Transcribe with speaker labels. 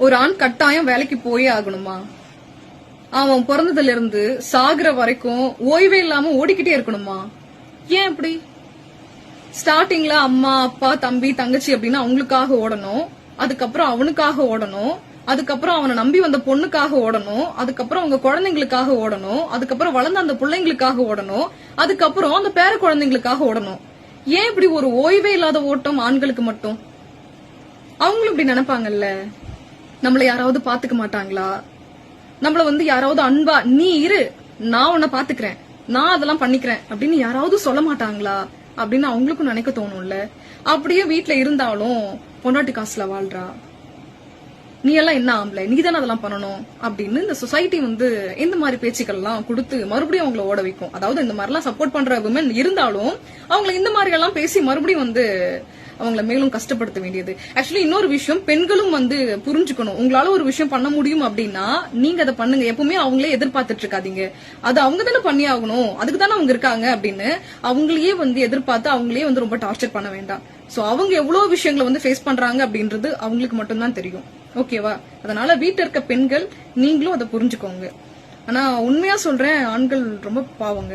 Speaker 1: ஒரு ஆண் கட்டாயம் வேலைக்கு போயே ஆகணுமா? அவன் பிறந்ததுல இருந்து சாகுற வரைக்கும் ஓய்வே இல்லாம ஓடிக்கிட்டே இருக்கணுமா? ஏன் அப்படி? ஸ்டார்டிங்ல அம்மா அப்பா தம்பி தங்கச்சி அப்படின்னா அவங்களுக்காக ஓடணும், அதுக்கப்புறம் அவனுக்காக ஓடணும், அதுக்கப்புறம் அவனை நம்பி வந்த பொண்ணுக்காக ஓடணும், அதுக்கப்புறம் அவங்க குழந்தைங்களுக்காக ஓடணும், அதுக்கப்புறம் வளர்ந்த அந்த பிள்ளைங்களுக்காக ஓடணும், அதுக்கப்புறம் அந்த பேர குழந்தைங்களுக்காக ஓடணும். ஏன் இப்படி ஒரு ஓய்வே இல்லாத ஓட்டம் ஆண்களுக்கு மட்டும்? அவங்களும் இப்படி நினைப்பாங்கல்ல, நம்மள யாராவது பாத்துக்க மாட்டாங்களா, நம்மள யாராவது அன்பா நீ இரு நான் உன்னை பாத்துக்கிறேன், நான் அதெல்லாம் பண்ணிக்கிறேன் அப்படின்னு யாராவது சொல்ல மாட்டாங்களா அப்படின்னு அவங்களுக்கும் நினைக்க தோணும்ல. அப்படியே வீட்டுல இருந்தாலும் பொண்டாட்டி காசுல வாழ்றா, நீ எல்லாம் என்ன ஆம்பளை, நீ தானே அதெல்லாம் பண்ணணும் அப்படின்னு இந்த சொசைட்டி இந்த மாதிரி பேச்சுக்கள் எல்லாம் கொடுத்து மறுபடியும் அவங்கள ஓட வைக்கும். அதாவது இந்த மாதிரி எல்லாம் சப்போர்ட் பண்ற விமன் இருந்தாலும் அவங்களை இந்த மாதிரி எல்லாம் பேசி மறுபடியும் அவங்களை மேலும் கஷ்டப்படுத்த வேண்டியது. ஆக்சுவலி இன்னொரு விஷயம், பெண்களும் புரிஞ்சுக்கணும். உங்களால ஒரு விஷயம் பண்ண முடியும் அப்படின்னா நீங்க அதை பண்ணுங்க. எப்பவுமே அவங்களே எதிர்பார்த்துட்டு இருக்காதீங்க, அது அவங்க தானே பண்ணி ஆகணும், அதுக்கு தானே அவங்க இருக்காங்க அப்படின்னு அவங்களையே எதிர்பார்த்து அவங்களே ரொம்ப டார்ச்சர் பண்ண வேண்டாம். சோ அவங்க எவ்வளவு விஷயங்களை ஃபேஸ் பண்றாங்க அப்படின்றது அவங்களுக்கு மட்டும்தான் தெரியும். ஓகேவா? அதனால வீட்டுல இருக்க பெண்கள் நீங்களும் அதை புரிஞ்சுக்கோங்க. ஆனா உண்மையா சொல்றேன், ஆண்கள் ரொம்ப பாவங்க.